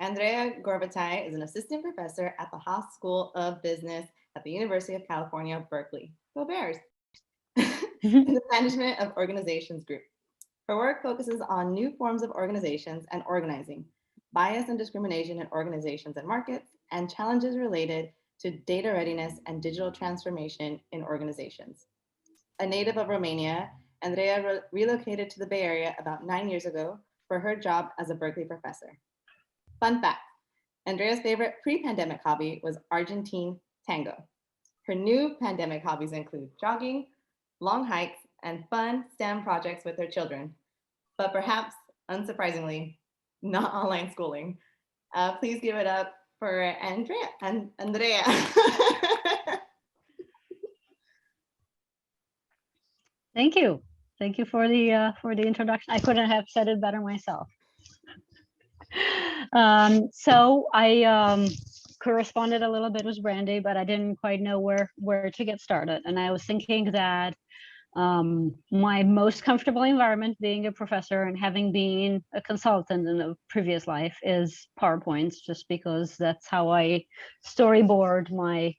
Andreea Gorbatâi is an assistant professor at the Haas School of Business at the University of California, Berkeley. Go Bears! In the Management of Organizations group. Her work focuses on new forms of organizations and organizing, bias and discrimination in organizations and markets, and challenges related to data readiness and digital transformation in organizations. A native of Romania, Andreea relocated to the Bay Area about 9 years ago for her job as a Berkeley professor. Fun fact, Andrea's favorite pre-pandemic hobby was Argentine tango. Her new pandemic hobbies include jogging, long hikes, and fun STEM projects with her children, but perhaps, unsurprisingly, not online schooling. Please give it up for Andreea. Thank you. Thank you for the introduction. I couldn't have said it better myself. So I corresponded a little bit with Brandy, but I didn't quite know where to get started. And I was thinking that my most comfortable environment, being a professor and having been a consultant in a previous life, is PowerPoints, just because that's how I storyboard my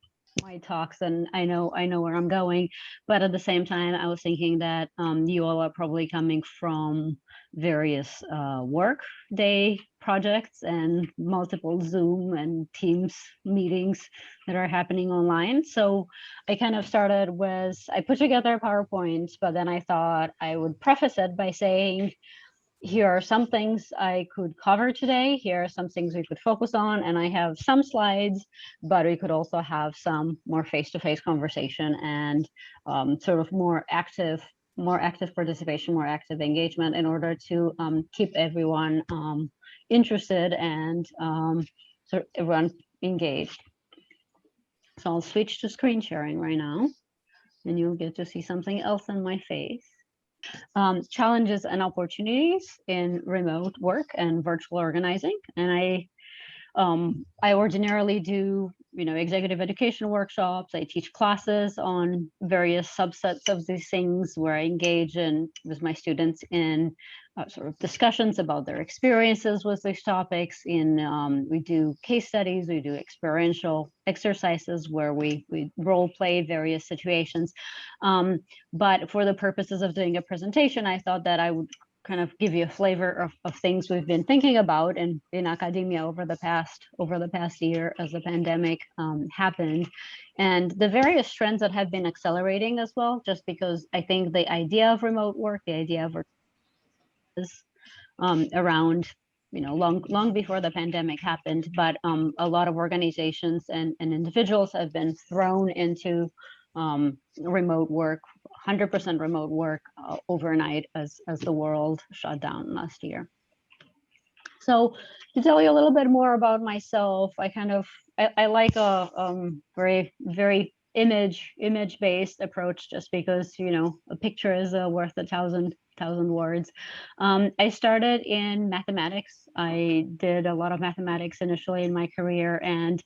talks, and I know where I'm going. But at the same time, I was thinking that you all are probably coming from various work day projects and multiple Zoom and Teams meetings that are happening online. So I kind of started with, I put together PowerPoints, but then I thought I would preface it by saying, here are some things I could cover today. Here are some things we could focus on. And I have some slides, but we could also have some more face-to-face conversation and sort of more active participation, more active engagement, in order to keep everyone interested and sort of everyone engaged. So I'll switch to screen sharing right now, and you'll get to see something else in my face. Challenges and opportunities in remote work and virtual organizing. And I ordinarily do, executive education workshops. I teach classes on various subsets of these things, where I engage with my students in sort of discussions about their experiences with these topics. We do case studies, we do experiential exercises where we role play various situations. But for the purposes of doing a presentation, I thought that I would kind of give you a flavor of things we've been thinking about in academia over the past year as the pandemic happened, and the various trends that have been accelerating as well, just because I think the idea of remote work, the idea of around long before the pandemic happened, but a lot of organizations and individuals have been thrown into remote work, 100% remote work overnight as the world shut down last year. So to tell you a little bit more about myself, I like a very image-based approach, just because a picture is worth a thousand words. I started in mathematics. I did a lot of mathematics initially in my career, and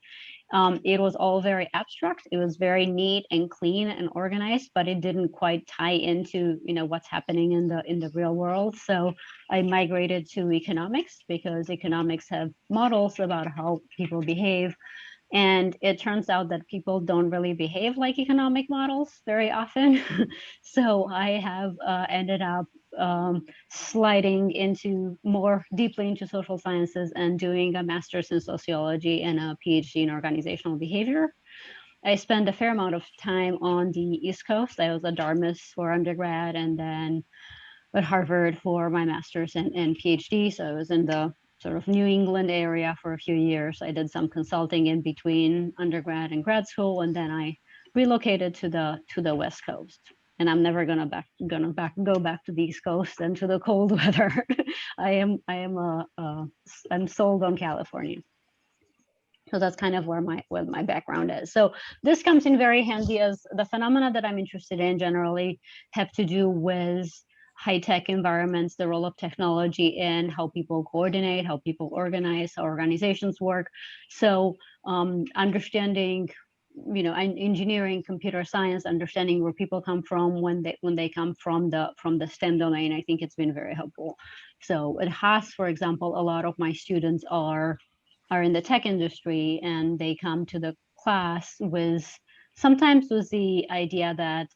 it was all very abstract. It was very neat and clean and organized, but it didn't quite tie into what's happening in the real world. So I migrated to economics, because economics have models about how people behave. And it turns out that people don't really behave like economic models very often. So I have ended up sliding into more deeply into social sciences and doing a master's in sociology and a PhD in organizational behavior. I spent a fair amount of time on the East Coast. I was at Dartmouth for undergrad, and then at Harvard for my master's and PhD. So I was in the sort of New England area for a few years. I did some consulting in between undergrad and grad school, and then I relocated to the West Coast. And I'm never gonna go back to the East Coast and to the cold weather. I'm sold on California. So that's kind of where my background is. So this comes in very handy, as the phenomena that I'm interested in generally have to do with high-tech environments, the role of technology in how people coordinate, how people organize, how organizations work. So understanding, engineering, computer science, understanding where people come from when they come from the STEM domain, I think it's been very helpful. So at Haas, for example, a lot of my students are are in the tech industry, and they come to the class with sometimes with the idea that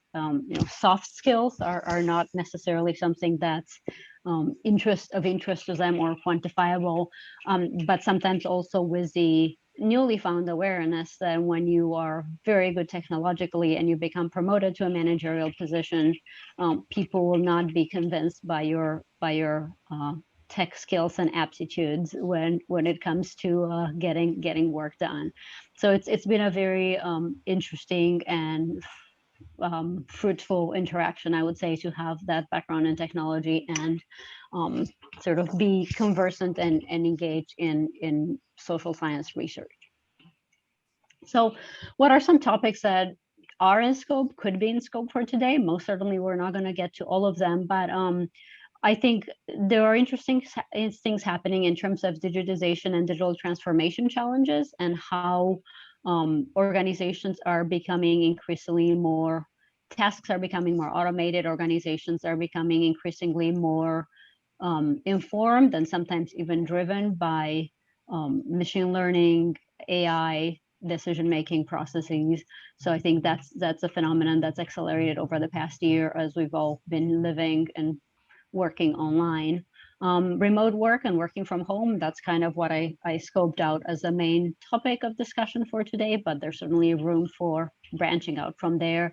soft skills are not necessarily something that's interest to them or quantifiable, but sometimes also with the newly found awareness that when you are very good technologically and you become promoted to a managerial position, people will not be convinced by your tech skills and aptitudes when it comes to getting work done. So it's been a very interesting and fruitful interaction, I would say, to have that background in technology and sort of be conversant and engaged in social science research. So what are some topics that are in scope, could be in scope for today? Most certainly we're not going to get to all of them, but I think there are interesting things happening in terms of digitization and digital transformation challenges, and how organizations are becoming increasingly more, tasks are becoming more automated, organizations are becoming increasingly more informed and sometimes even driven by machine learning, AI, decision-making processes. So I think that's a phenomenon that's accelerated over the past year as we've all been living and working online. Remote work and working from home, that's kind of what I scoped out as the main topic of discussion for today, but there's certainly room for branching out from there.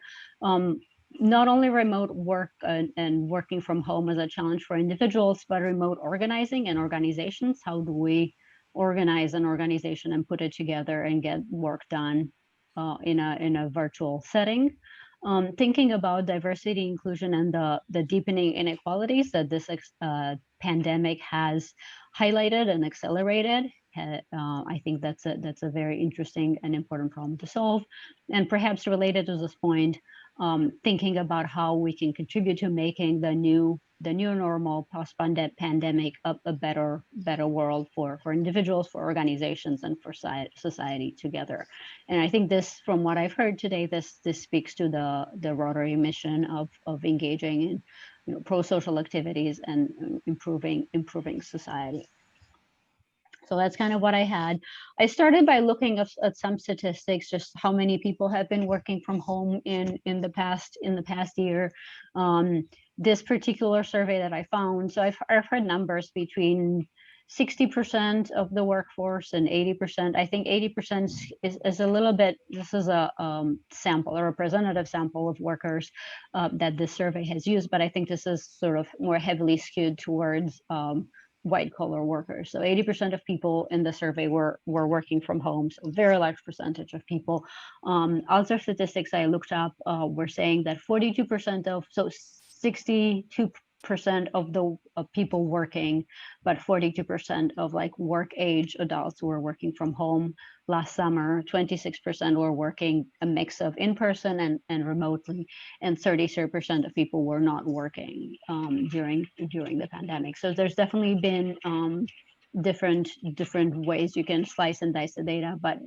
Not only remote work and working from home as a challenge for individuals, but remote organizing and organizations. How do we organize an organization and put it together and get work done in a virtual setting? Thinking about diversity, inclusion, and the deepening inequalities that this pandemic has highlighted and accelerated. I think that's a very interesting and important problem to solve. And perhaps related to this point, thinking about how we can contribute to making the new normal post-pandemic a better world for individuals, for organizations, and for society together. And I think this, from what I've heard today, this speaks to the Rotary mission of engaging in pro-social activities and improving society. So that's kind of what I had. I started by looking at some statistics, just how many people have been working from home in the past year. This particular survey that I found, so I've heard numbers between 60% of the workforce and 80%. I think 80% is a little bit, this is a sample, a representative sample of workers that this survey has used, but I think this is sort of more heavily skewed towards white collar workers. So 80% of people in the survey were working from home, so a very large percentage of people. Other statistics I looked up were saying that 42% of, so 62% of the people working, but 42% of like work age adults were working from home. Last summer, 26% were working a mix of in-person and remotely, and 33% of people were not working during the pandemic. So there's definitely been different ways you can slice and dice the data, but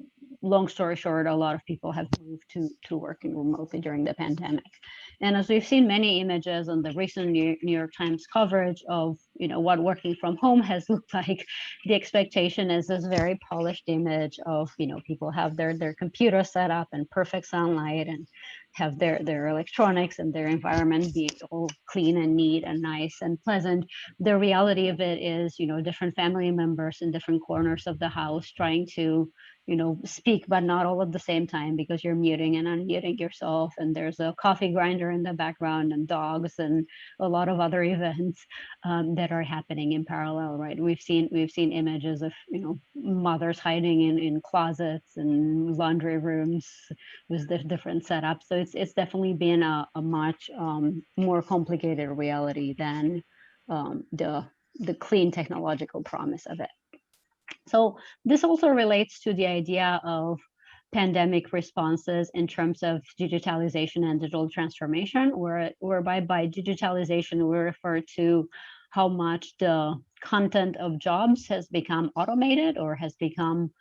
long story short, a lot of people have moved to working remotely during the pandemic. And as we've seen many images on the recent New York Times coverage of what working from home has looked like, the expectation is this very polished image of people have their computer set up and perfect sunlight and have their electronics and their environment be all clean and neat and nice and pleasant. The reality of it is different family members in different corners of the house trying to speak, but not all at the same time, because you're muting and unmuting yourself, and there's a coffee grinder in the background and dogs and a lot of other events that are happening in parallel, right? We've seen images of mothers hiding in closets and laundry rooms with the different setups. So it's definitely been a much more complicated reality than the clean technological promise of it. So this also relates to the idea of pandemic responses in terms of digitalization and digital transformation, whereby by digitalization we refer to how much the content of jobs has become automated or has become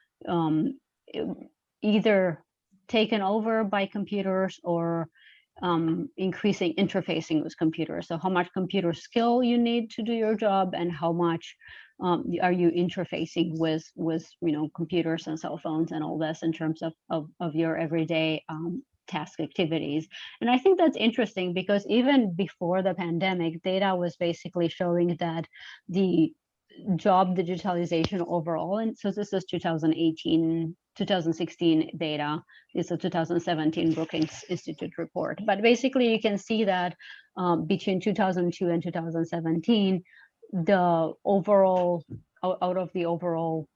either taken over by computers or increasing interfacing with computers. So how much computer skill you need to do your job and how much are you interfacing with computers and cell phones and all this in terms of your everyday task activities. And I think that's interesting because even before the pandemic, data was basically showing that the job digitalization overall, and so this is 2016 data, is a 2017 Brookings Institute report, but basically you can see that between 2002 and 2017, the overall, out of the overall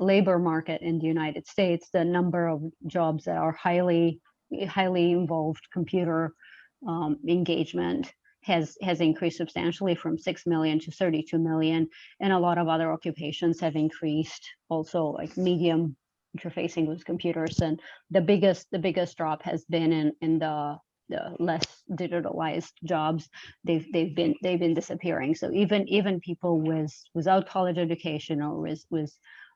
labor market in the United States, the number of jobs that are highly involved computer engagement has increased substantially from 6 million to 32 million, and a lot of other occupations have increased also, like medium interfacing with computers. And the biggest drop has been in the less digitalized jobs. They've been disappearing. So even people without college education or with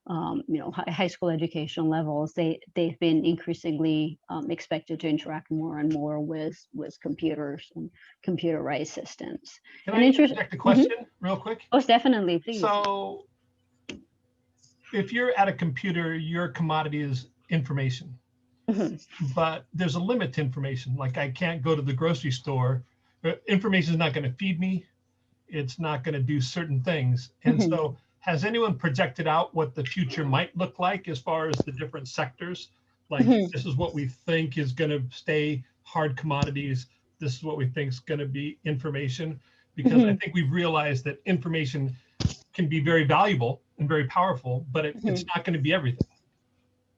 high school education levels, they've been increasingly expected to interact more and more with computers and computerized systems. Can I interject a question real quick? Oh, definitely, please. So if you're at a computer, your commodity is information. But there's a limit to information. Like I can't go to the grocery store. Information is not going to feed me. It's not going to do certain things. And so has anyone projected out what the future might look like as far as the different sectors? Like this is what we think is going to stay hard commodities. This is what we think is going to be information. Because I think we've realized that information can be very valuable and very powerful, but it's not going to be everything.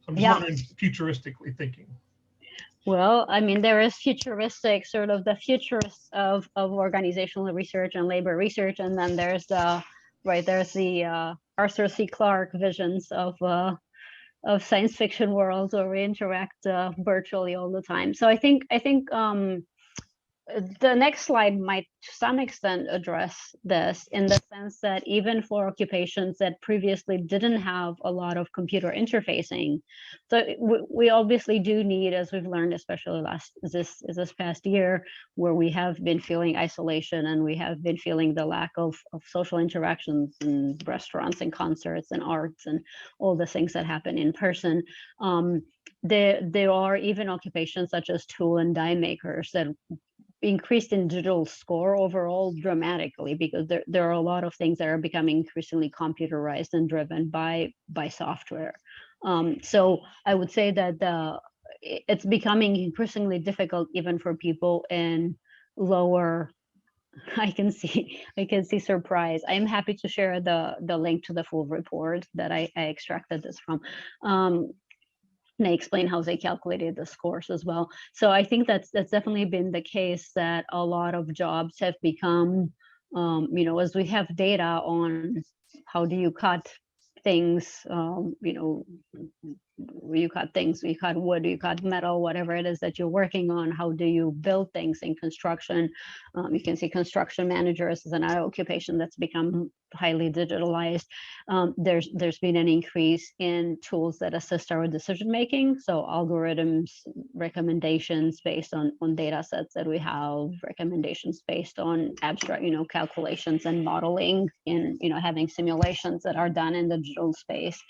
I'm just wondering, futuristically thinking. Well, I mean, there is futuristic, sort of the futurists of organizational research and labor research, and then there's the Arthur C. Clarke visions of science fiction worlds where we interact virtually all the time. So I think the next slide might to some extent address this, in the sense that even for occupations that previously didn't have a lot of computer interfacing, so we obviously do need, as we've learned, especially this past year, where we have been feeling isolation and we have been feeling the lack of social interactions in restaurants and concerts and arts and all the things that happen in person. There are even occupations such as tool and die makers that increased in digital score overall dramatically, because there are a lot of things that are becoming increasingly computerized and driven by software. So I would say that it's becoming increasingly difficult even for people in lower. I can see surprise. I'm happy to share the link to the full report that I extracted this from. And I explain how they calculated the scores as well. So I think that's definitely been the case, that a lot of jobs have become, as we have data on how do you cut things, you cut things, you cut wood, you cut metal, whatever it is that you're working on. How do you build things in construction? You can see construction managers as another occupation that's become highly digitalized. There's been an increase in tools that assist our decision making. So algorithms, recommendations based on data sets that we have, recommendations based on abstract, calculations and modeling, in having simulations that are done in the digital space.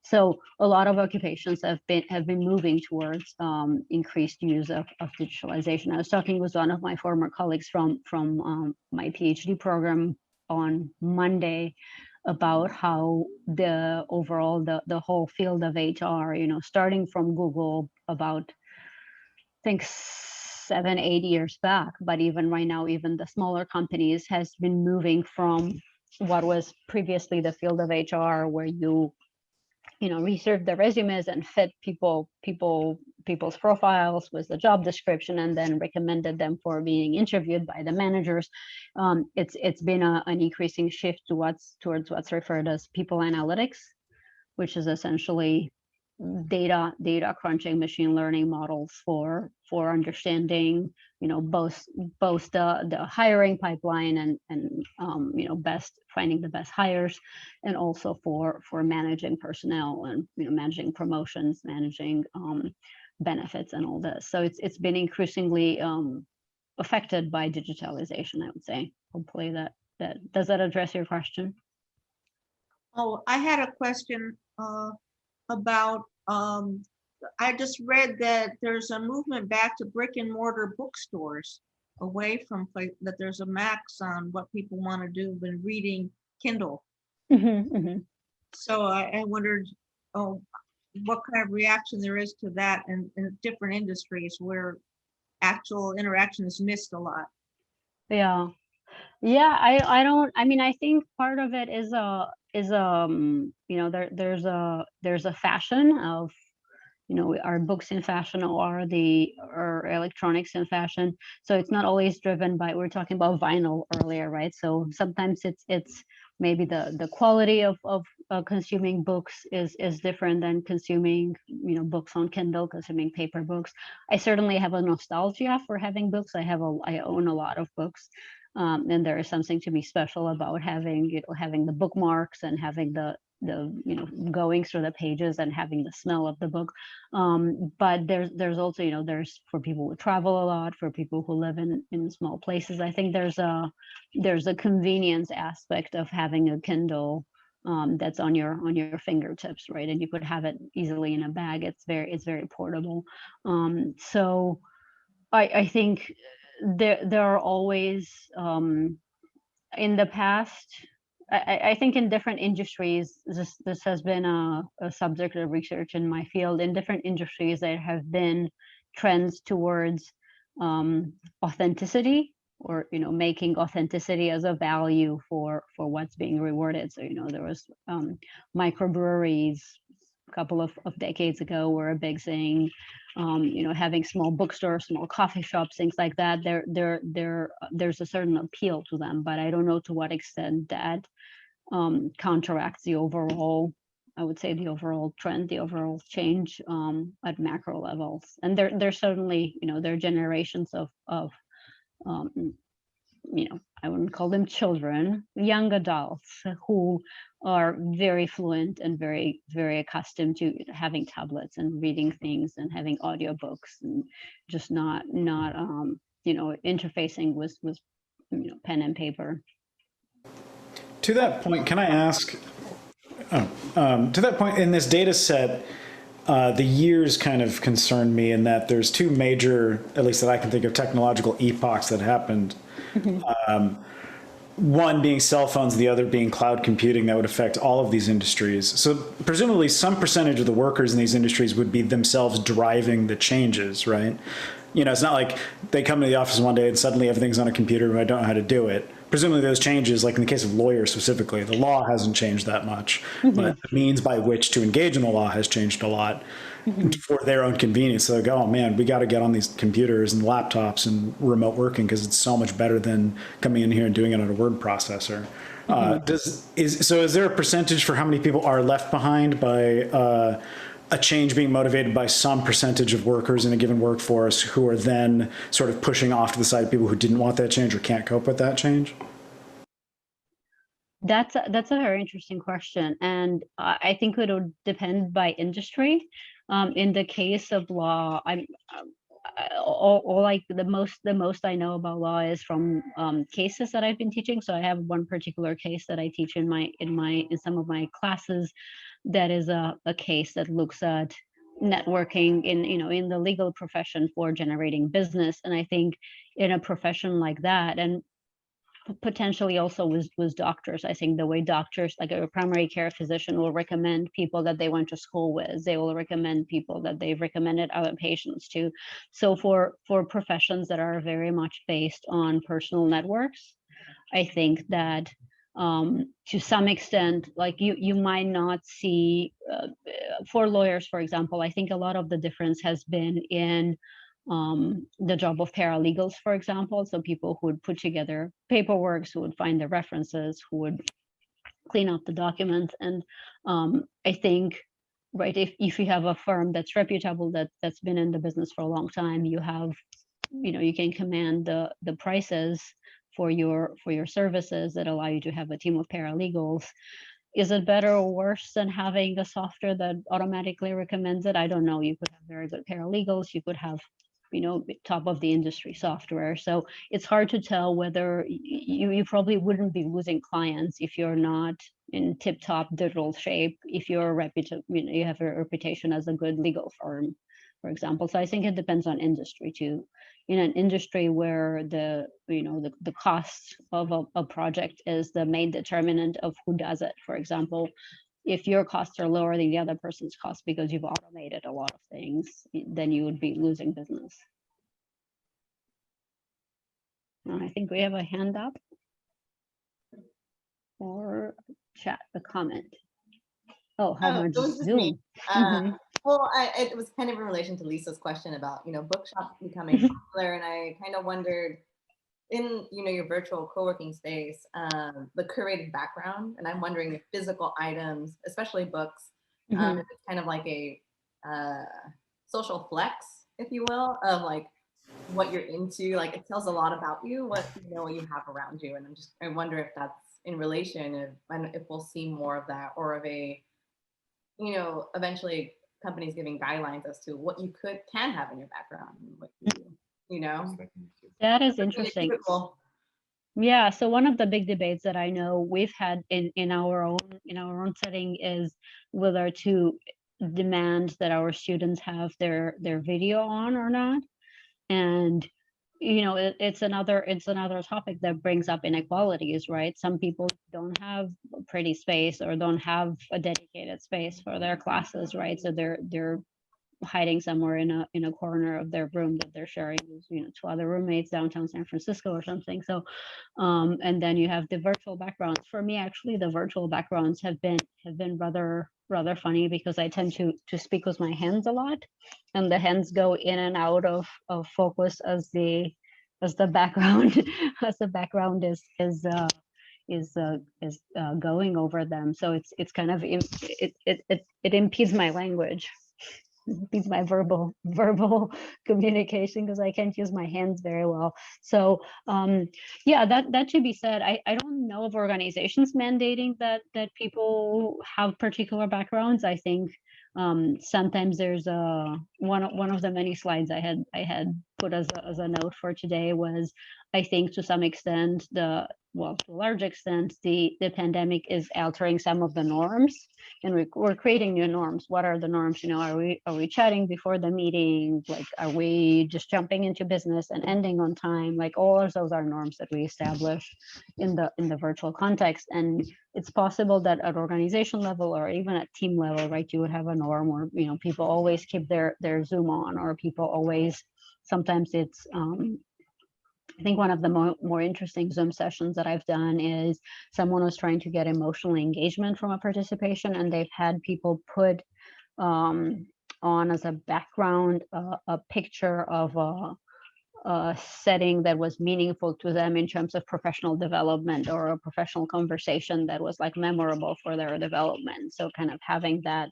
So a lot of occupations have been moving towards increased use of digitalization. I was talking with one of my former colleagues from my PhD program on Monday about how the overall the whole field of HR, starting from Google about, I think, 7-8 years back, but even right now, even the smaller companies has been moving from what was previously the field of HR, where you reserve the resumes and fit people's profiles with the job description, and then recommended them for being interviewed by the managers. It's been an increasing shift towards what's referred as people analytics, which is essentially data crunching, machine learning models for understanding, both the hiring pipeline and finding the best hires, and also for managing personnel and managing promotions, managing benefits and all this. So it's been increasingly affected by digitalization, I would say. Hopefully that does that address your question? Oh, I had a question about, I just read that there's a movement back to brick and mortar bookstores away from that there's a max on what people want to do when reading Kindle. So I wondered, oh, what kind of reaction there is to that in different industries where actual interaction is missed a lot. Yeah. Yeah, I mean, I think part of it is you know, there's a fashion of, you know, are books in fashion, or are electronics in fashion? So it's not always driven by, we're talking about vinyl earlier, right? So sometimes it's maybe the quality of consuming books is different than consuming, you know, books on Kindle, consuming paper books. I certainly have a nostalgia for having books. I own a lot of books. And there is something to be special about having, you know, having the bookmarks and having the you know, going through the pages and having the smell of the book. But there's also, you know, there's, for people who travel a lot, for people who live in small places, I think there's a convenience aspect of having a Kindle that's on your fingertips, right? And you could have it easily in a bag. It's very portable. So I think there are always, in the past, I think in different industries, this has been a subject of research in my field. In different industries, there have been trends towards authenticity, or, you know, making authenticity as a value for what's being rewarded. So, you know, there was microbreweries a couple of decades ago were a big thing. You know, having small bookstores, small coffee shops, things like that. There's a certain appeal to them, but I don't know to what extent that counteracts the overall, I would say, the overall trend, the overall change at macro levels. And there's certainly, you know, there are generations of you know, I wouldn't call them children, young adults who are very fluent and very accustomed to having tablets and reading things and having audiobooks, and just not you know, interfacing with you know, pen and paper. To that point, can I ask, to that point, in this data set, the years kind of concern me in that there's two major, at least that I can think of, technological epochs that happened. One being cell phones, the other being cloud computing, that would affect all of these industries. So presumably some percentage of the workers in these industries would be themselves driving the changes, right? You know, it's not like they come to the office one day and suddenly everything's on a computer and I don't know how to do it. Presumably those changes, like in the case of lawyers specifically, the law hasn't changed that much, but the means by which to engage in the law has changed a lot for their own convenience. So they go, oh man, we got to get on these computers and laptops and remote working because it's so much better than coming in here and doing it on a word processor. So is there a percentage for how many people are left behind by a change being motivated by some percentage of workers in a given workforce who are then sort of pushing off to the side of people who didn't want that change or can't cope with that change? That's a very interesting question, and I think it would depend by industry. In the case of law, I'm all like the most I know about law is from cases that I've been teaching. So I have one particular case that I teach in some of my classes, that is a case that looks at networking in, you know, in the legal profession for generating business. And I think in a profession like that, and potentially also with doctors, I think the way doctors, like a primary care physician, will recommend people that they went to school with, they will recommend people that they've recommended other patients to. So for professions that are very much based on personal networks, I think that to some extent, like you might not see, for lawyers, for example, I think a lot of the difference has been in the job of paralegals, for example. So people who would put together paperwork, who would find the references, who would clean up the documents. And I think, right, if you have a firm that's reputable, that's been in the business for a long time, you have, you know, you can command the prices for your services that allow you to have a team of paralegals. Is it better or worse than having a software that automatically recommends it? I don't know. You could have very good paralegals. You could have top of the industry software. So it's hard to tell whether you probably wouldn't be losing clients if you're not in tip-top digital shape, if you're you have a reputation as a good legal firm, for example. So I think it depends on industry too. In an industry where the cost of a project is the main determinant of who does it, for example, if your costs are lower than the other person's costs because you've automated a lot of things, then you would be losing business. I think we have a hand up or chat, a comment. Oh, how much it was just Zoom? me. Well, it was kind of in relation to Lisa's question about, bookshops becoming popular. And I kind of wondered, in your virtual co-working space, the curated background, and I'm wondering if physical items, especially books, if it's kind of like a social flex, if you will, of like what you're into. Like, it tells a lot about you, what you have around you. And I wonder if that's in relation, and if we'll see more of that, or of a eventually companies giving guidelines as to what you can have in your background, and what that is interesting. Yeah, so one of the big debates that I know we've had in our own setting is whether to demand that our students have their video on or not. And it's another topic that brings up inequalities, right? Some people don't have a pretty space or don't have a dedicated space for their classes, right? So they're hiding somewhere in a corner of their room that they're sharing with two other roommates downtown San Francisco or something. So and then you have the virtual backgrounds. For me, actually, the virtual backgrounds have been rather funny, because I tend to speak with my hands a lot, and the hands go in and out of focus as the background as the background is going over them. So it's kind of it impedes my language. Impedes my verbal communication, because I can't use my hands very well. So yeah, that should be said. I don't know of organizations mandating that people have particular backgrounds. I think sometimes there's one of the many slides I had put as a note for today was, I think to some extent to a large extent, the pandemic is altering some of the norms, and we're creating new norms. What are the norms? Are we chatting before the meeting? Like, are we just jumping into business and ending on time? Like, all of those are norms that we establish in the virtual context. And it's possible that at organization level or even at team level, right, you would have a norm where people always keep their Zoom on, or people always. Sometimes it's I think one of the more interesting Zoom sessions that I've done is someone was trying to get emotional engagement from a participation, and they've had people put on as a background a picture of a setting that was meaningful to them in terms of professional development, or a professional conversation that was like memorable for their development. So kind of having that,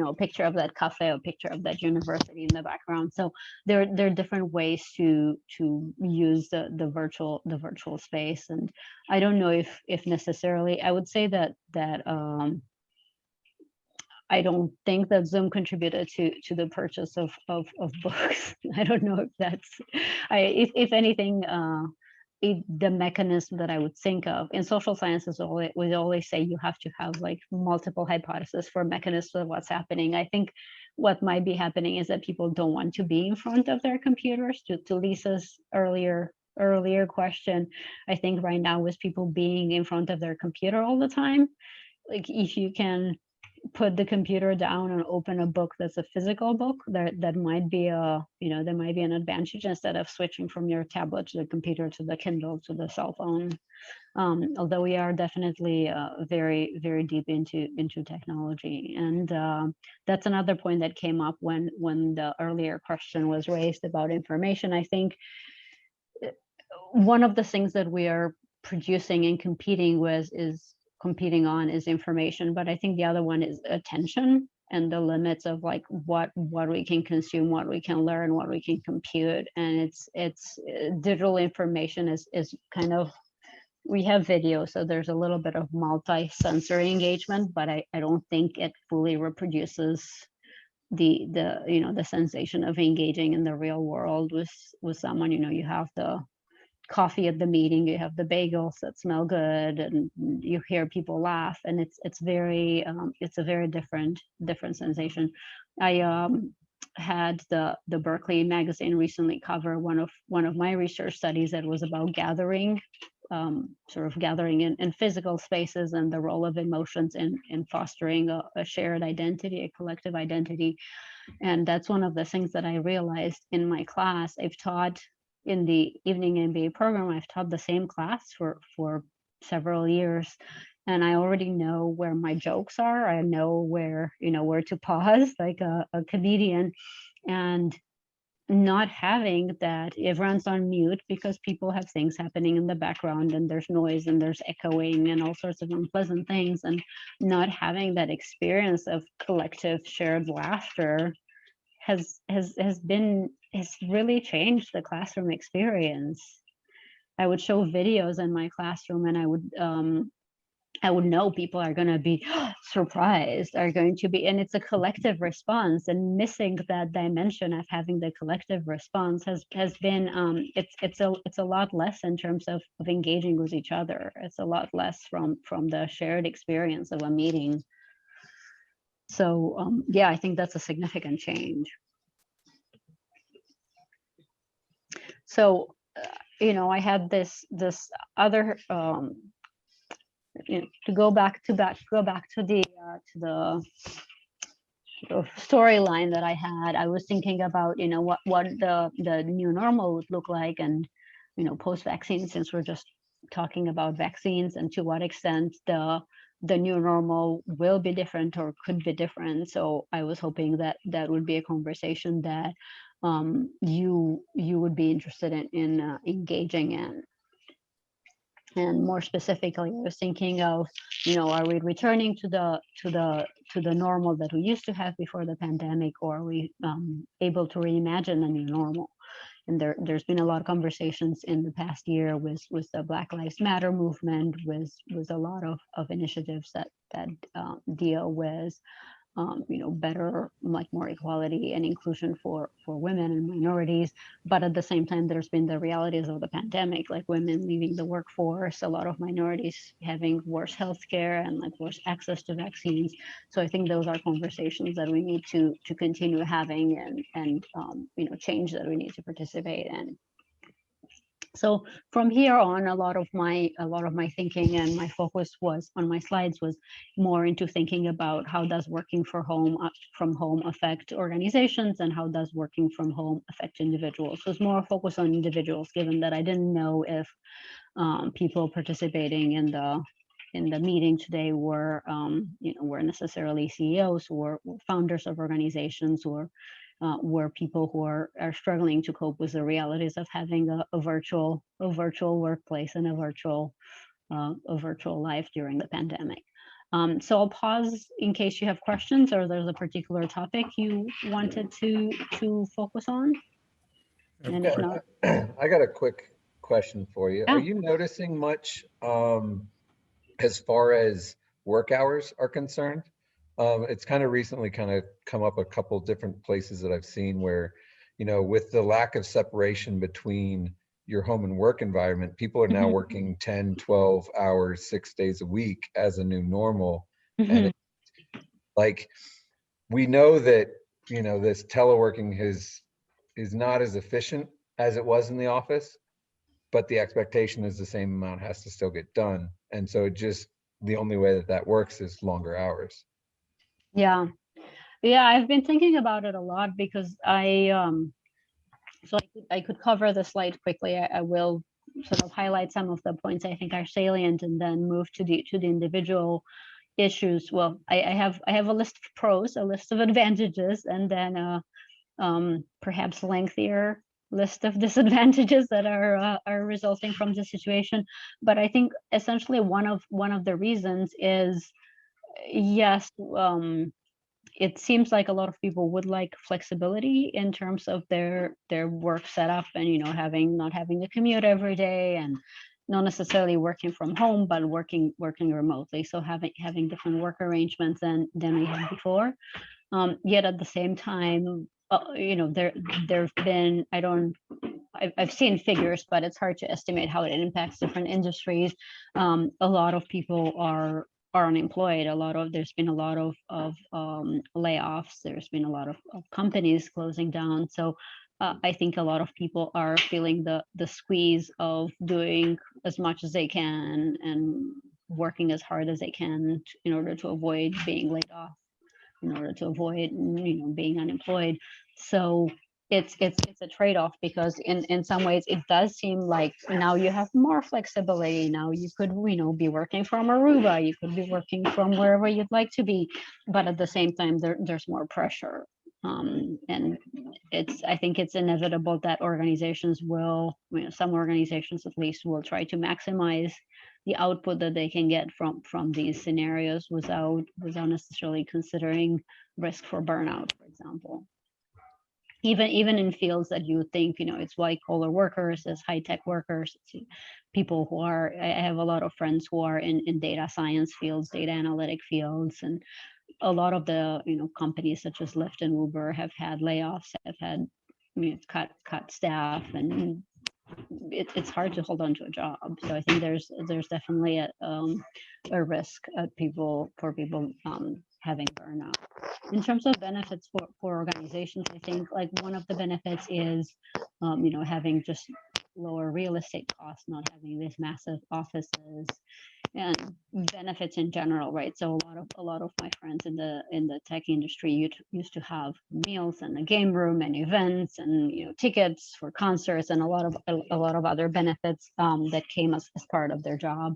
a picture of that cafe, a picture of that university in the background. So there are different ways to use the virtual space. And I don't know if necessarily, I would say that I don't think that Zoom contributed to the purchase of books. I don't know if that's, if anything, the mechanism that I would think of in social sciences, we always say you have to have like multiple hypotheses for mechanisms of what's happening. I think what might be happening is that people don't want to be in front of their computers. To Lisa's earlier question, I think right now with people being in front of their computer all the time, like if you can put the computer down and open a book that's a physical book, that might be there might be an advantage, instead of switching from your tablet to the computer to the Kindle to the cell phone. Although we are definitely very, very deep into technology. And that's another point that came up when the earlier question was raised about information. I think one of the things that we are producing and competing on is information, but I think the other one is attention, and the limits of like what we can consume, what we can learn, what we can compute. And it's digital information is kind of, we have video, so there's a little bit of multi-sensory engagement, but I don't think it fully reproduces the sensation of engaging in the real world with someone. You have the coffee at the meeting, you have the bagels that smell good, and you hear people laugh, and it's a very different sensation. I had the Berkeley magazine recently cover one of my research studies that was about gathering, sort of gathering in physical spaces, and the role of emotions in fostering a shared identity, a collective identity. And that's one of the things that I realized in my class. I've taught in the evening MBA program, I've taught the same class for several years, and I already know where my jokes are. I know where to pause like a comedian, and not having that, everyone's on mute because people have things happening in the background, and there's noise and there's echoing and all sorts of unpleasant things, and not having that experience of collective shared laughter has really changed the classroom experience. I would show videos in my classroom, and I would know people are going to be surprised, are going to be, and it's a collective response, and missing that dimension of having the collective response has been, it's a lot less in terms of engaging with each other. It's a lot less from the shared experience of a meeting. So yeah, I think that's a significant change. So, I had this other, to go back to the storyline that I had. I was thinking about, what the new normal would look like, and, post-vaccine, since we're just talking about vaccines, and to what extent the new normal will be different or could be different. So I was hoping that would be a conversation that you would be interested in engaging in. And more specifically, I was thinking of, are we returning to the normal that we used to have before the pandemic, or are we able to reimagine a new normal? And there's been a lot of conversations in the past year with the Black Lives Matter movement, with a lot of initiatives that deal with better, like more equality and inclusion for women and minorities. But at the same time, there's been the realities of the pandemic, like women leaving the workforce, a lot of minorities having worse healthcare and like worse access to vaccines. So I think those are conversations that we need to continue having, and change that we need to participate in. So from here on, a lot of my thinking and my focus was on my slides was more into thinking about how does working from home affect organizations, and how does working from home affect individuals. So it's more focused on individuals, given that I didn't know if people participating in the meeting today were were necessarily CEOs or founders of organizations, or were people who are struggling to cope with the realities of having a virtual workplace and a virtual life during the pandemic. So I'll pause in case you have questions, or there's a particular topic you wanted to focus on. And if not, I got a quick question for you. Yeah. Are you noticing much as far as work hours are concerned? It's kind of recently come up a couple different places that I've seen where, with the lack of separation between your home and work environment, people are now working 10, 12 hours, 6 days a week as a new normal. And it's like, we know that, this teleworking is not as efficient as it was in the office, but the expectation is the same amount has to still get done. And so the only way that works is longer hours. Yeah, I've been thinking about it a lot, because so I could cover the slide quickly. I will sort of highlight some of the points I think are salient, and then move to the individual issues. Well, I have a list of pros, a list of advantages, and then perhaps lengthier list of disadvantages that are resulting from the situation. But I think essentially one of the reasons is, yes, it seems like a lot of people would like flexibility in terms of their work setup, and not having to commute every day, and not necessarily working from home, but working remotely. So having different work arrangements than we had before. Yet at the same time, there've been, I've seen figures, but it's hard to estimate how it impacts different industries. A lot of people are unemployed. There's been a lot of layoffs. There's been a lot of companies closing down. So I think a lot of people are feeling the squeeze of doing as much as they can and working as hard as they can in order to avoid being laid off, in order to avoid being unemployed. So it's a trade-off, because in some ways it does seem like now you have more flexibility. Now you could be working from Aruba, you could be working from wherever you'd like to be, but at the same time there's more pressure. And I think it's inevitable that organizations will, some organizations at least, will try to maximize the output that they can get from these scenarios without necessarily considering risk for burnout, for example. Even in fields that you would think, it's white collar workers, as high tech workers, people who are, I have a lot of friends who are in data science fields, data analytic fields, and a lot of the companies such as Lyft and Uber have had layoffs, have had cut staff, and it's hard to hold on to a job. So I think there's definitely a risk for people having burnout. In terms of benefits for organizations, I think like one of the benefits is having just lower real estate costs, not having these massive offices, and benefits in general, right? So a lot of my friends in the tech industry used to have meals and a game room and events and tickets for concerts and a lot of other benefits that came as part of their job.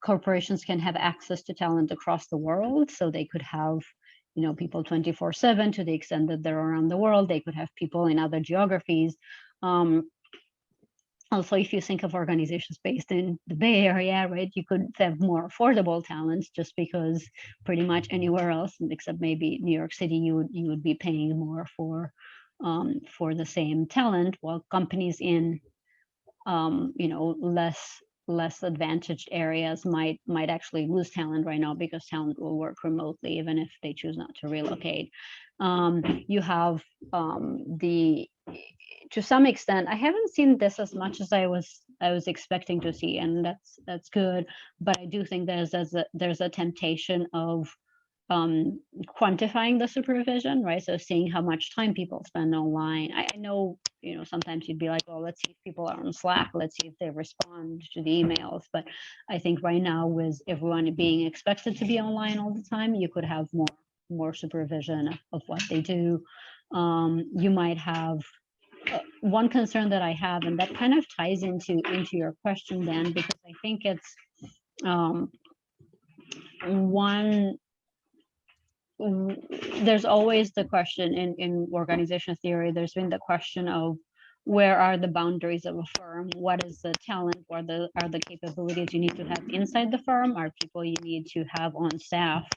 Corporations can have access to talent across the world, so they could have people 24/7 to the extent that they're around the world. They could have people in other geographies. Also, if you think of organizations based in the Bay Area, right, you could have more affordable talents, just because pretty much anywhere else, except maybe New York City, you would be paying more for the same talent, while companies in less advantaged areas might actually lose talent right now, because talent will work remotely even if they choose not to relocate. You have to some extent, I haven't seen this as much as I was expecting to see, and that's good. But I do think there's a temptation of quantifying the supervision, right? So seeing how much time people spend online. I know, sometimes you'd be like, well, let's see if people are on Slack, let's see if they respond to the emails. But I think right now, with everyone being expected to be online all the time, you could have more supervision of what they do. You might have one concern that I have, and that kind of ties into your question, Dan, because I think it's there's always the question in organizational theory. There's been the question of where are the boundaries of a firm? What is the talent? What are the capabilities you need to have inside the firm? Are people you need to have on staff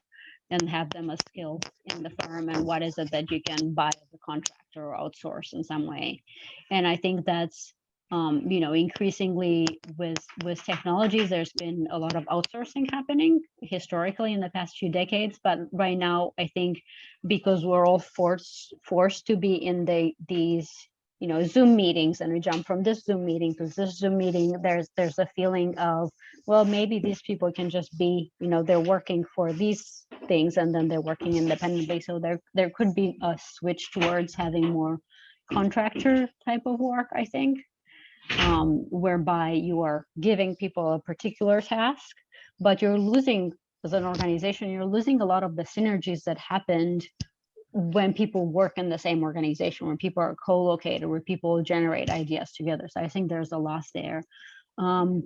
and have them as skills in the firm? And what is it that you can buy as a contractor or outsource in some way? And I think that's increasingly with technologies, there's been a lot of outsourcing happening historically in the past few decades. But right now, I think because we're all forced to be in these Zoom meetings, and we jump from this Zoom meeting to this Zoom meeting, there's a feeling of, well, maybe these people can just be, they're working for these things and then they're working independently. So there could be a switch towards having more contractor type of work, I think, whereby you are giving people a particular task, but you're losing, as an organization, you're losing a lot of the synergies that happened when people work in the same organization, when people are co-located, where people generate ideas together. So I think there's a loss there. I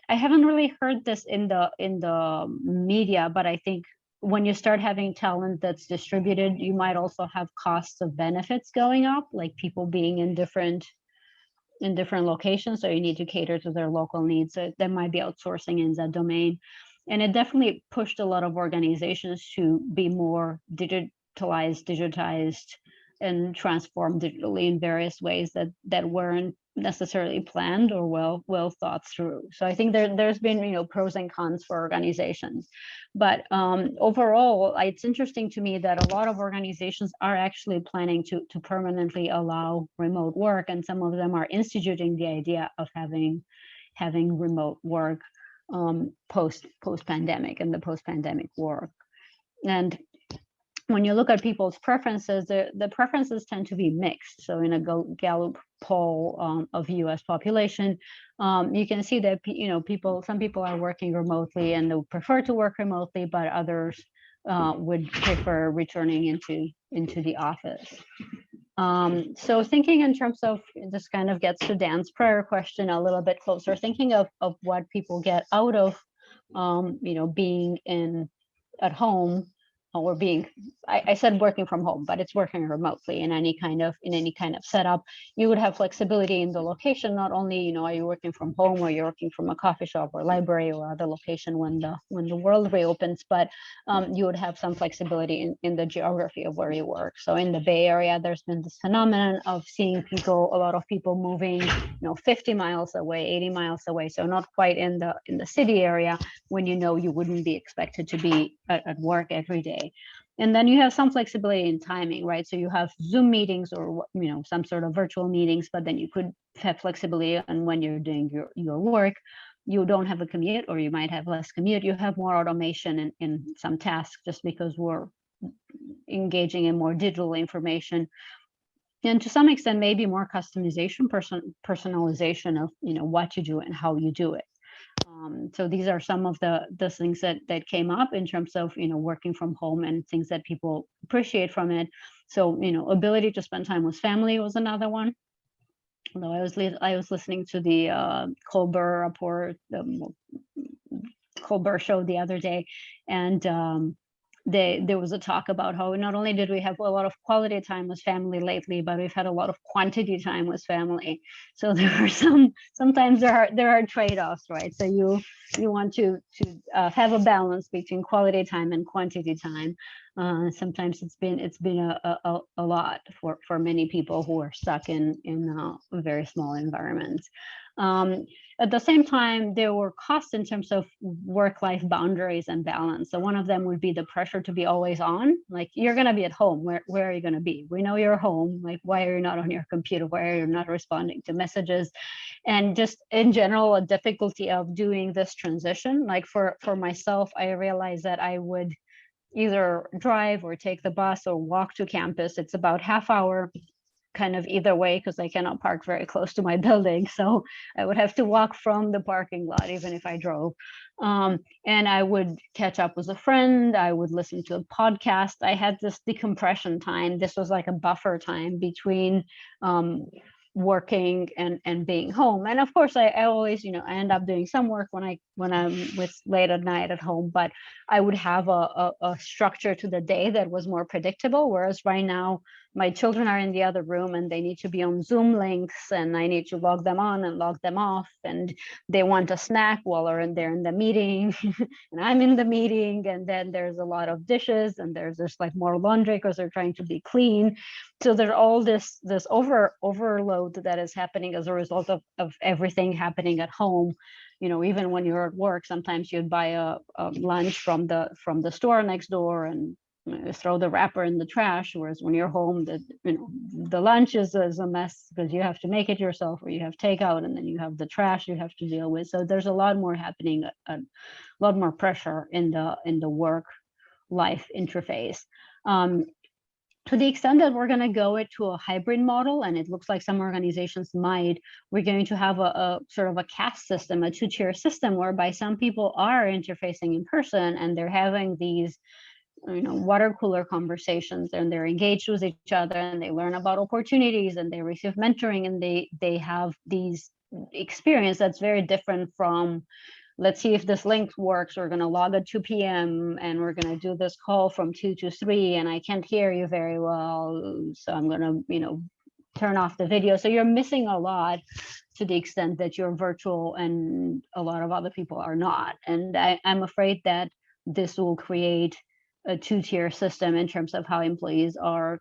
haven't really heard this in the media, but I think when you start having talent that's distributed, you might also have costs of benefits going up, like people being in different locations, so you need to cater to their local needs. So there might be outsourcing in that domain. And it definitely pushed a lot of organizations to be more digitized, and transformed digitally in various ways that weren't necessarily planned or well thought through. So I think there's been pros and cons for organizations, but overall it's interesting to me that a lot of organizations are actually planning to permanently allow remote work, and some of them are instituting the idea of having remote work post pandemic and the post pandemic work. And when you look at people's preferences, the preferences tend to be mixed. So in a Gallup poll of U.S. population, you can see that some people are working remotely and they prefer to work remotely, but others would prefer returning into the office. So thinking in terms of, this kind of gets to Dan's prior question a little bit closer, thinking of what people get out of being at home, or being, I said working from home, but it's working remotely in any kind of setup. You would have flexibility in the location. Not only are you working from home, or you're working from a coffee shop or library or other location when the world reopens, but you would have some flexibility in the geography of where you work. So in the Bay Area, there's been this phenomenon of seeing a lot of people moving 50 miles away, 80 miles away, so not quite in the city area, when you wouldn't be expected to be at work every day. And then you have some flexibility in timing, right? So you have Zoom meetings or some sort of virtual meetings, but then you could have flexibility on when you're doing your work. You don't have a commute, or you might have less commute. You have more automation in some tasks, just because we're engaging in more digital information. And to some extent, maybe more customization, personalization of what you do and how you do it. So these are some of the things that came up in terms of working from home and things that people appreciate from it. So ability to spend time with family was another one. Although I was listening to the Colbert report, Colbert show the other day, and there was a talk about how not only did we have a lot of quality time with family lately, but we've had a lot of quantity time with family. So there are sometimes there are trade-offs, right? So you want to have a balance between quality time and quantity time. Sometimes it's been a lot for many people who are stuck in very small environments. At the same time, there were costs in terms of work-life boundaries and balance. So one of them would be the pressure to be always on. Like, you're going to be at home. Where are you going to be? We know you're home. Like, why are you not on your computer? Why are you not responding to messages? And just in general, a difficulty of doing this transition. Like for myself, I realized that I would either drive or take the bus or walk to campus. It's about half hour kind of either way, because I cannot park very close to my building. So I would have to walk from the parking lot, even if I drove. And I would catch up with a friend. I would listen to a podcast. I had this decompression time. This was like a buffer time between working and being home. And of course, I always, I end up doing some work when I'm with late at night at home, but I would have a structure to the day that was more predictable. Whereas right now, my children are in the other room and they need to be on Zoom links, and I need to log them on and log them off, and they want a snack while they're in the meeting and I'm in the meeting, and then there's a lot of dishes, and there's just like more laundry because they're trying to be clean. So there's all this overload that is happening as a result of everything happening at home. Even when you're at work, sometimes you'd buy a lunch from the store next door and throw the wrapper in the trash, whereas when you're home, the lunch is a mess because you have to make it yourself, or you have takeout, and then you have the trash you have to deal with. So there's a lot more happening, a lot more pressure in the work life interface. To the extent that we're going to go to a hybrid model, and it looks like some organizations might, we're going to have a sort of a caste system, a two-tier system, whereby some people are interfacing in person and they're having these water cooler conversations, and they're engaged with each other, and they learn about opportunities, and they receive mentoring, and they have these experience that's very different from, let's see if this link works. We're going to log at 2 p.m. and we're going to do this call from 2 to 3, and I can't hear you very well, so I'm going to turn off the video. So you're missing a lot to the extent that you're virtual and a lot of other people are not. And I'm afraid that this will create a two-tier system in terms of how employees are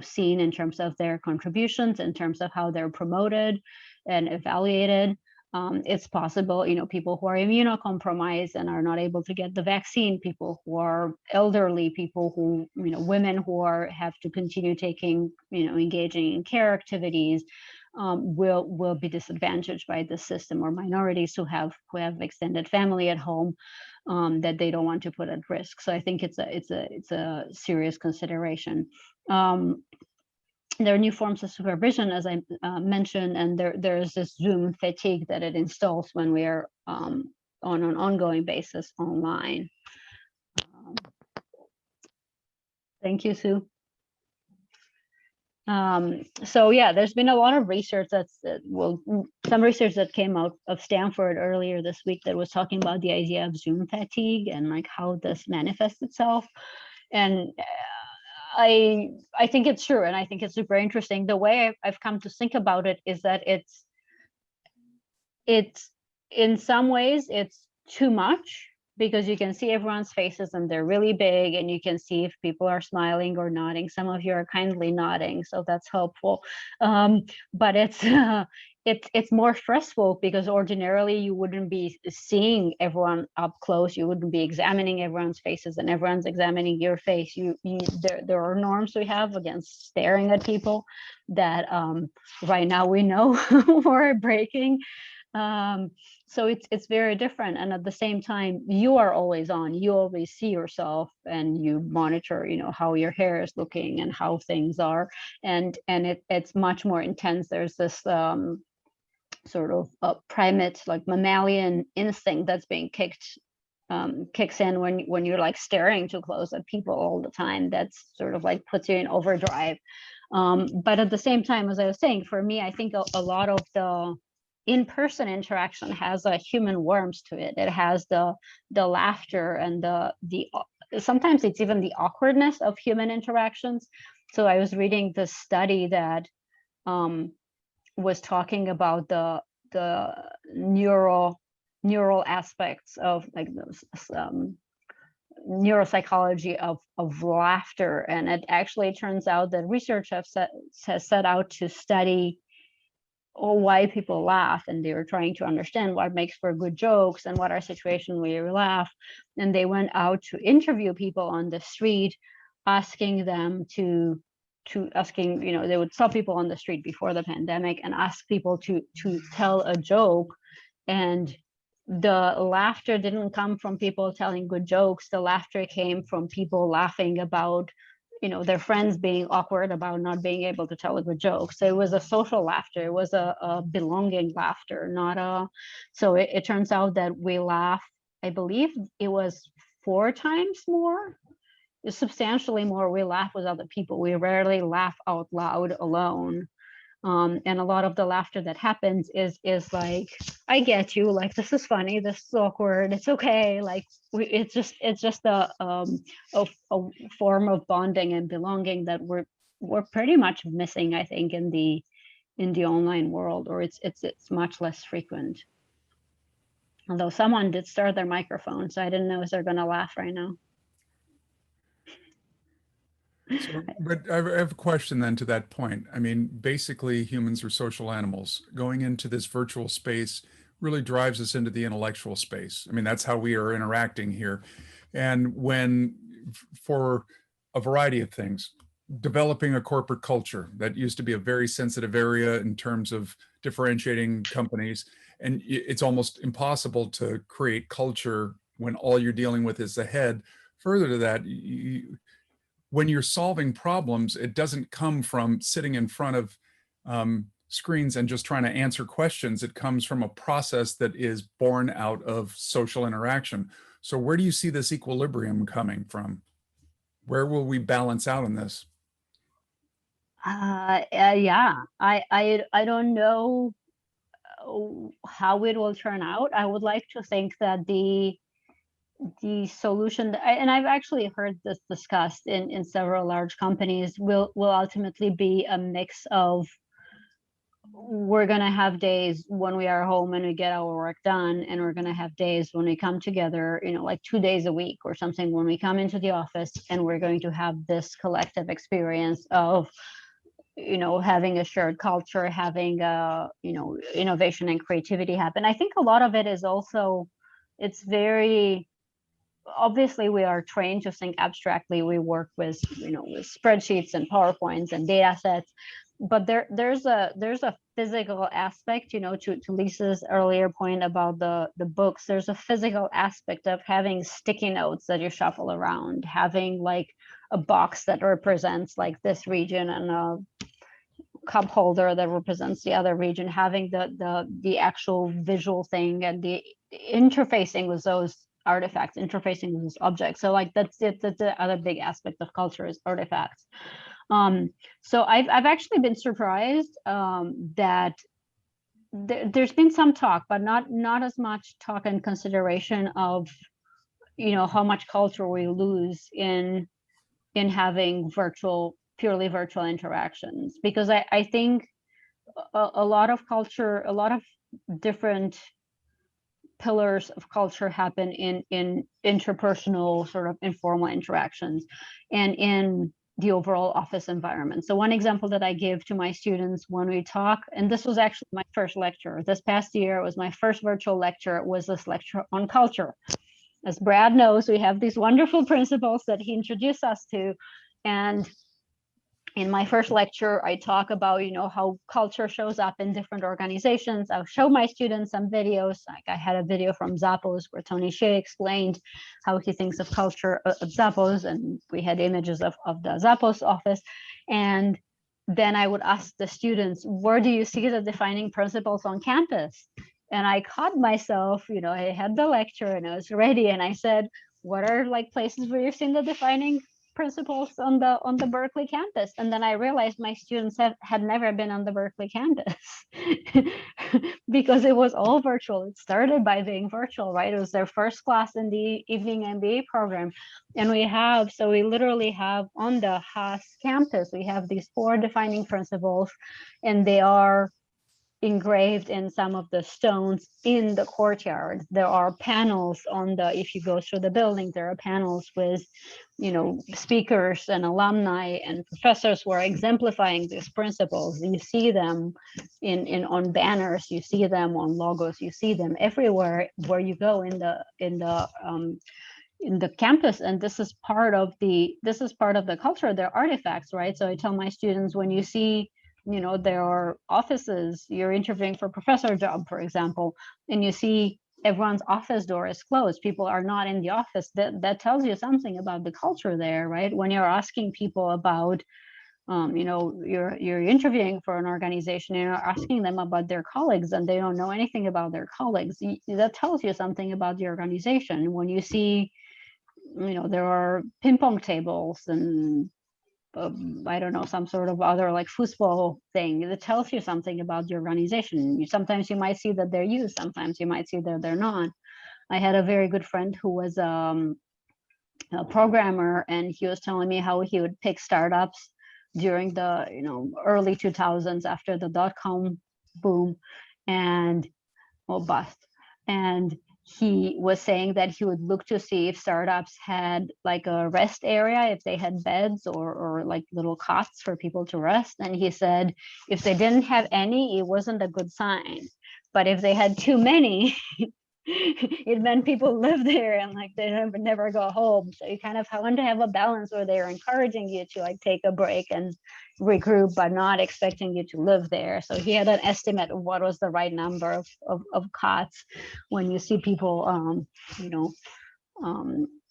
seen, in terms of their contributions, in terms of how they're promoted. and evaluated. It's possible, people who are immunocompromised and are not able to get the vaccine, people who are elderly, people who, women who have to continue taking, engaging in care activities, will be disadvantaged by the system, or minorities who have extended family at home that they don't want to put at risk. So I think it's a serious consideration. There are new forms of supervision, as I mentioned, and there is this Zoom fatigue that it installs when we are on an ongoing basis online. Thank you, Sue. So yeah, there's been a lot of research some research that came out of Stanford earlier this week that was talking about the idea of Zoom fatigue and like how this manifests itself. And I think it's true, and I think it's super interesting. The way I've come to think about it is that it's in some ways it's too much, because you can see everyone's faces and they're really big, and you can see if people are smiling or nodding. Some of you are kindly nodding, so that's helpful. But it's more stressful, because ordinarily you wouldn't be seeing everyone up close. You wouldn't be examining everyone's faces, and everyone's examining your face. There are norms we have against staring at people that right now we know we're breaking. So it's very different, and at the same time you are always on, you always see yourself, and you monitor how your hair is looking and how things are, and it's much more intense. There's this sort of a primate, like mammalian instinct that's being kicks in when you're like staring too close at people all the time. That's sort of like puts you in overdrive. But at the same time, as I was saying, for me, I think a lot of the in-person interaction has a human warmth to it. It has the laughter and the sometimes it's even the awkwardness of human interactions. So I was reading this study that was talking about the neural aspects of like those neuropsychology of laughter, and it actually turns out that research has set out to study why people laugh, and they were trying to understand what makes for good jokes and what are situations where you laugh. And they went out to interview people on the street, asking them they would stop people on the street before the pandemic and ask people to tell a joke, and the laughter didn't come from people telling good jokes. The laughter came from people laughing about their friends being awkward about not being able to tell a good joke. So it was a social laughter. It was a belonging laughter, not a. So it turns out that we laugh, I believe it was 4 times more, substantially more. We laugh with other people. We rarely laugh out loud alone. And a lot of the laughter that happens is like, I get you, like, this is funny, this is awkward, it's okay, like it's just a form of bonding and belonging that we're pretty much missing, I think, in the online world, or it's much less frequent. Although someone did start their microphone, so I didn't know if they're going to laugh right now. So, but I have a question then to that point. I mean, basically humans are social animals. Going into this virtual space really drives us into the intellectual space. I mean, that's how we are interacting here. And when, for a variety of things, developing a corporate culture that used to be a very sensitive area in terms of differentiating companies, and it's almost impossible to create culture when all you're dealing with is the head. Further to that, when you're solving problems, it doesn't come from sitting in front of screens and just trying to answer questions. It comes from a process that is born out of social interaction. So where do you see this equilibrium coming from? Where will we balance out on this? Yeah, I don't know how it will turn out. I would like to think that the solution, and I've actually heard this discussed in several large companies, will ultimately be a mix of, we're going to have days when we are home and we get our work done, and we're going to have days when we come together, like 2 days a week or something, when we come into the office, and we're going to have this collective experience of having a shared culture, having innovation and creativity happen. I think a lot of it is also, it's very obviously we are trained to think abstractly. We work with with spreadsheets and PowerPoints and data sets, but there's a physical aspect, to Lisa's earlier point about the books. There's a physical aspect of having sticky notes that you shuffle around, having like a box that represents like this region and a cup holder that represents the other region, having the actual visual thing and the interfacing with those artifacts, interfacing with those objects. So like that's the other big aspect of culture is artifacts. So I've actually been surprised that there's been some talk, but not as much talk and consideration of how much culture we lose in having purely virtual interactions, because I think a lot of culture, a lot of different pillars of culture happen in interpersonal sort of informal interactions and in the overall office environment. So one example that I give to my students when we talk, and this was actually my first lecture this past year, it was my first virtual lecture, it was this lecture on culture. As Brad knows, we have these wonderful principles that he introduced us to. And in my first lecture, I talk about, how culture shows up in different organizations. I'll show my students some videos. Like I had a video from Zappos where Tony Hsieh explained how he thinks of culture at Zappos, and we had images of the Zappos office. And then I would ask the students, where do you see the defining principles on campus? And I caught myself, I had the lecture and I was ready, and I said, what are like places where you've seen the defining principles on the Berkeley campus? And then I realized my students had never been on the Berkeley campus because it was all virtual. It started by being virtual, right? It was their first class in the evening MBA program. And we literally have on the Haas campus, we have these 4 defining principles, and they are engraved in some of the stones in the courtyard. There are panels if you go through the building, there are panels with, speakers and alumni and professors who are exemplifying these principles. You see them on banners, you see them on logos, you see them everywhere where you go in the campus. And this is part of the culture. They're artifacts, right? So I tell my students, when you see there are offices, you're interviewing for a professor job, for example, and you see everyone's office door is closed, people are not in the office, that tells you something about the culture there, right? When you're asking people about, you're interviewing for an organization, you're asking them about their colleagues and they don't know anything about their colleagues, that tells you something about the organization. When you see, there are ping pong tables and I don't know, some sort of other like foosball thing that tells you something about the organization. Sometimes you might see that they're used, sometimes you might see that they're not. I had a very good friend who was a programmer, and he was telling me how he would pick startups during the early 2000s after the dot-com boom and bust. And he was saying that he would look to see if startups had like a rest area, if they had beds or like little cots for people to rest. And he said, if they didn't have any, it wasn't a good sign. But if they had too many, it meant people live there and like they never go home. So you kind of want to have a balance where they're encouraging you to like take a break and regroup, but not expecting you to live there. So he had an estimate of what was the right number of cots when you see people, and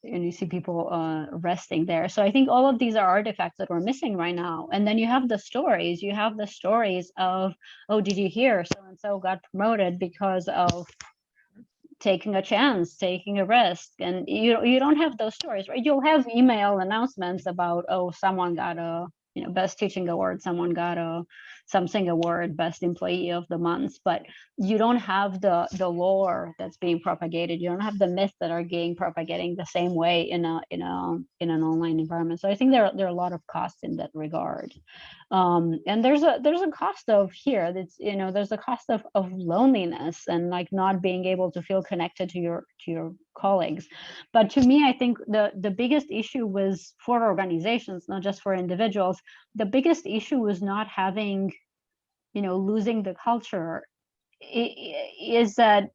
you see people resting there. So I think all of these are artifacts that we're missing right now. And then you have the stories. You have the stories of, oh, did you hear so-and-so got promoted because of taking a chance, taking a risk? And you don't have those stories, right? You'll have email announcements about, oh, someone got a best teaching award, someone got a something award, best employee of the month, but you don't have the lore that's being propagated. You don't have the myths that are being propagating the same way in an online environment. So I think there are a lot of costs in that regard. And there's a cost of here that's there's a cost of loneliness and like not being able to feel connected to your colleagues. But to me, I think the biggest issue was for organizations, not just for individuals, the biggest issue is not having, losing the culture. Is that,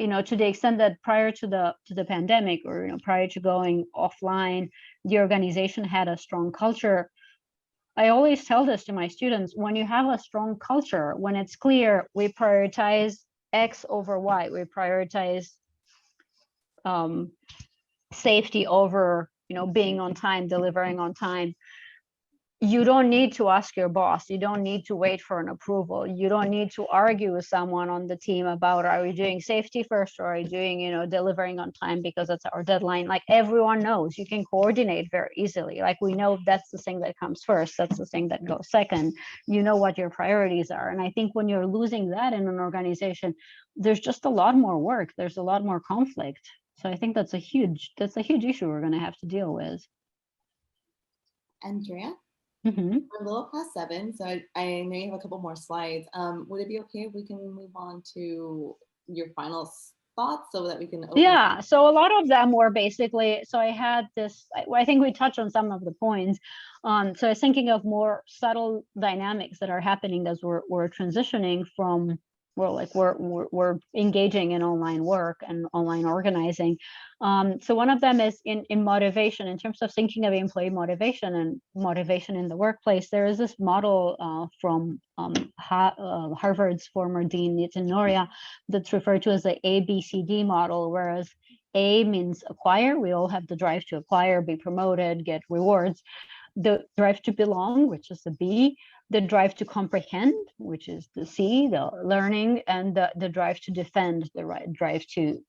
to the extent that prior to the pandemic, or prior to going offline, the organization had a strong culture. I always tell this to my students: when you have a strong culture, when it's clear we prioritize X over Y, we prioritize safety over, being on time, delivering on time. You don't need to ask your boss. You don't need to wait for an approval. You don't need to argue with someone on the team about, are we doing safety first, or are you doing, delivering on time because it's our deadline? Like, everyone knows you can coordinate very easily. Like, we know that's the thing that comes first. That's the thing that goes second. You know what your priorities are. And I think when you're losing that in an organization, there's just a lot more work. There's a lot more conflict. So I think that's a huge issue we're going to have to deal with. Andrea? Mm-hmm. We're a little past 7, so I know you have a couple more slides. Would it be okay if we can move on to your final thoughts so that we can open? Yeah, so a lot of them were basically, so I had this, I think we touched on some of the points. So I was thinking of more subtle dynamics that are happening as we're transitioning from, we're engaging in online work and online organizing. So one of them is in motivation, in terms of thinking of employee motivation and motivation in the workplace. There is this model from Harvard's former dean, Nitin Noria, that's referred to as the ABCD model, whereas A means acquire. We all have the drive to acquire, be promoted, get rewards. The drive to belong, which is the B, the drive to comprehend, which is the C, the learning, and the drive to defend, the drive to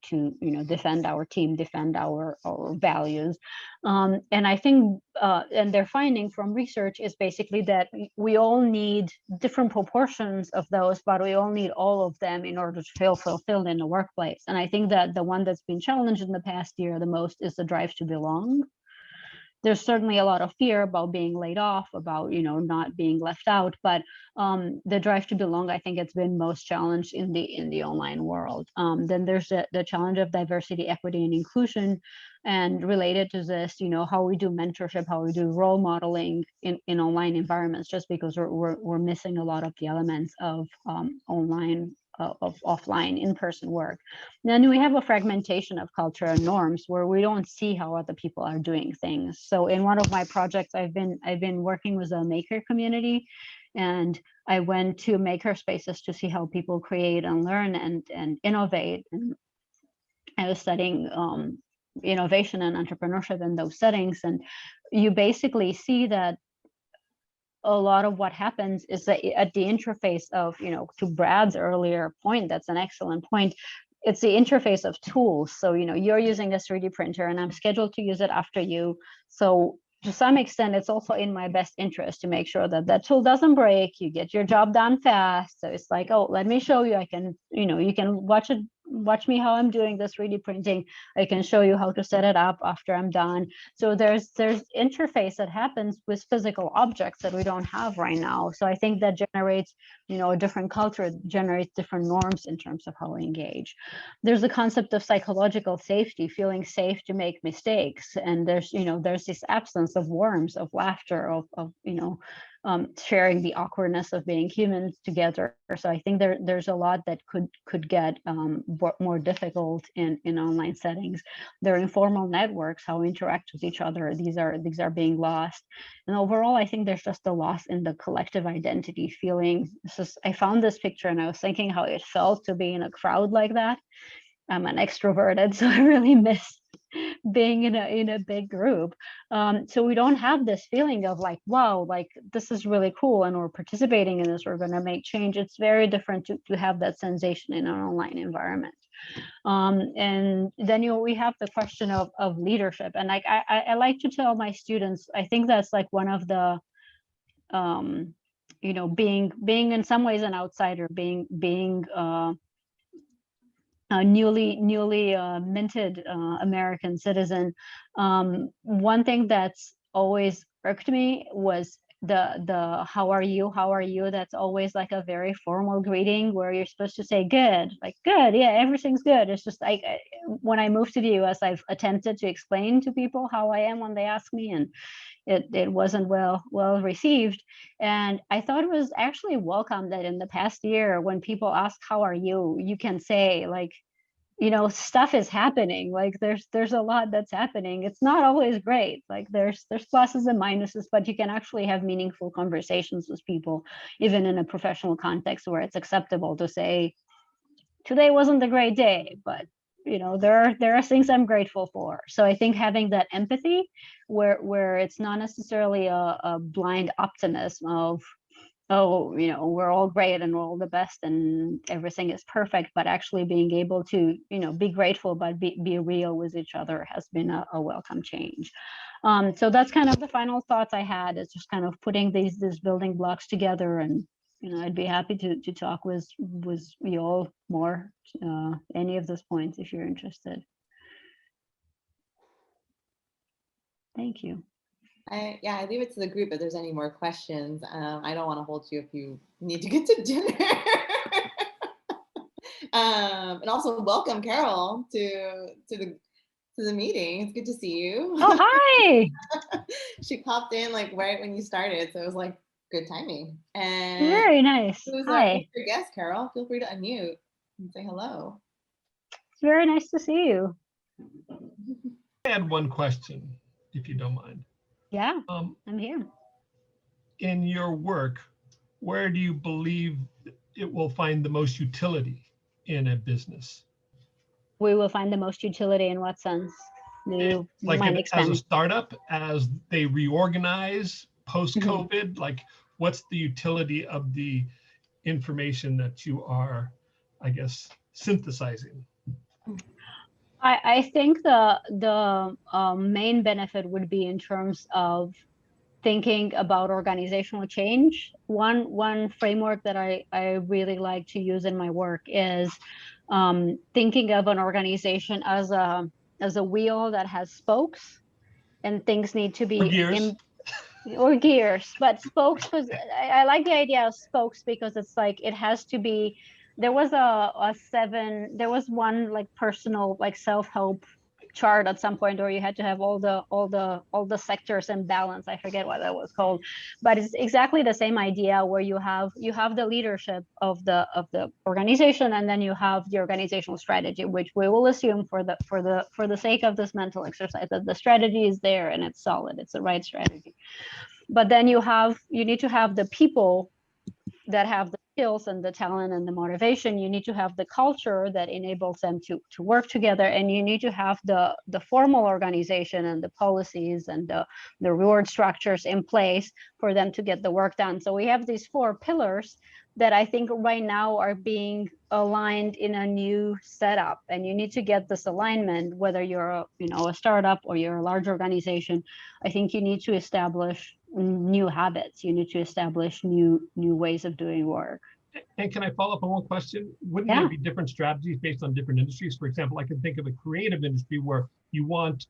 defend our team, defend our values. And I think, and their finding from research is basically that we all need different proportions of those, but we all need all of them in order to feel fulfilled in the workplace. And I think that the one that's been challenged in the past year the most is the drive to belong. There's certainly a lot of fear about being laid off, about not being left out, but the drive to belong, I think it's been most challenged in the online world. Then there's the challenge of diversity, equity, and inclusion, and related to this, how we do mentorship, how we do role modeling in online environments, just because we're missing a lot of the elements of online. Of offline in-person work. Then we have a fragmentation of culture and norms where we don't see how other people are doing things. So in one of my projects, I've been working with a maker community, and I went to maker spaces to see how people create and learn and innovate. And I was studying innovation and entrepreneurship in those settings, and you basically see that a lot of what happens is that at the interface of, to Brad's earlier point, that's an excellent point. It's the interface of tools. So, you're using a 3D printer and I'm scheduled to use it after you. So to some extent, it's also in my best interest to make sure that that tool doesn't break, you get your job done fast. So it's like, oh, let me show you. I can, you can watch me how I'm doing this 3D printing. I can show you how to set it up after I'm done. So there's interface that happens with physical objects that we don't have right now. So I think that generates, a different culture, generates different norms in terms of how we engage. There's the concept of psychological safety, feeling safe to make mistakes. And there's this absence of warmth, of laughter, of sharing the awkwardness of being humans together. So I think there's a lot that could get more difficult in online settings. There are informal networks, how we interact with each other. These are being lost. And overall, I think there's just a loss in the collective identity feeling. I found this picture and I was thinking how it felt to be in a crowd like that. I'm an extroverted, so I really miss being in a big group. So we don't have this feeling of like, wow, like this is really cool and we're participating in this, we're going to make change. It's very different to have that sensation in an online environment. And then we have the question of leadership. And like I like to tell my students, I think that's like one of the being in some ways an outsider, being newly minted American citizen. One thing that's always irked me was the how are you. That's always like a very formal greeting where you're supposed to say good, like good, yeah, everything's good. It's just like when I moved to the US, I've attempted to explain to people how I am when they ask me, and it wasn't well received. And I thought it was actually welcome that in the past year, when people ask, how are you, you can say like, you know, stuff is happening. Like there's a lot that's happening. It's not always great. Like there's pluses and minuses, but you can actually have meaningful conversations with people, even in a professional context where it's acceptable to say, today wasn't a great day, but you know, there are things I'm grateful for. So I think having that empathy where it's not necessarily a blind optimism of, oh, you know, we're all great and we're all the best and everything is perfect, but actually being able to, you know, be grateful, but be real with each other has been a welcome change. So that's kind of the final thoughts I had. It's just kind of putting these building blocks together, and you know, I'd be happy to talk with you all more, any of those points if you're interested. Thank you. I leave it to the group if there's any more questions. I don't want to hold you if you need to get to dinner. And also welcome Carol to the meeting. It's good to see you. Oh, hi. She popped in like right when you started, so it was like good timing. And Very nice. who's Hi. your guest, Carol? Feel free to unmute and say hello. It's very nice to see you. I had one question, if you don't mind. Yeah, I'm here. In your work, where do you believe it will find the most utility in a business? We will find the most utility in what sense? Do you mind As a expanding? startup, as they reorganize post-COVID, like what's the utility of the information that you are, I guess, synthesizing? I think the main benefit would be in terms of thinking about organizational change. One framework that I really like to use in my work is thinking of an organization as a wheel that has spokes, and things need to be or gears, but spokes, because I like the idea of spokes because it's like it has to be. There was there was one like personal like self-help chart at some point where you had to have all the sectors in balance. I forget what that was called, but it's exactly the same idea where you have the leadership of the organization, and then you have the organizational strategy, which we will assume for the sake of this mental exercise that the strategy is there and it's solid, it's the right strategy. But then you need to have the people that have the skills and the talent and the motivation. You need to have the culture that enables them to work together, and you need to have the formal organization and the policies and the reward structures in place for them to get the work done. So we have these 4 pillars that I think right now are being aligned in a new setup, and you need to get this alignment whether you're a startup or you're a large organization. I think you need to establish new habits. You need to establish new ways of doing work. And can I follow up on one question? Wouldn't there be different strategies based on different industries? For example, I can think of a creative industry where you want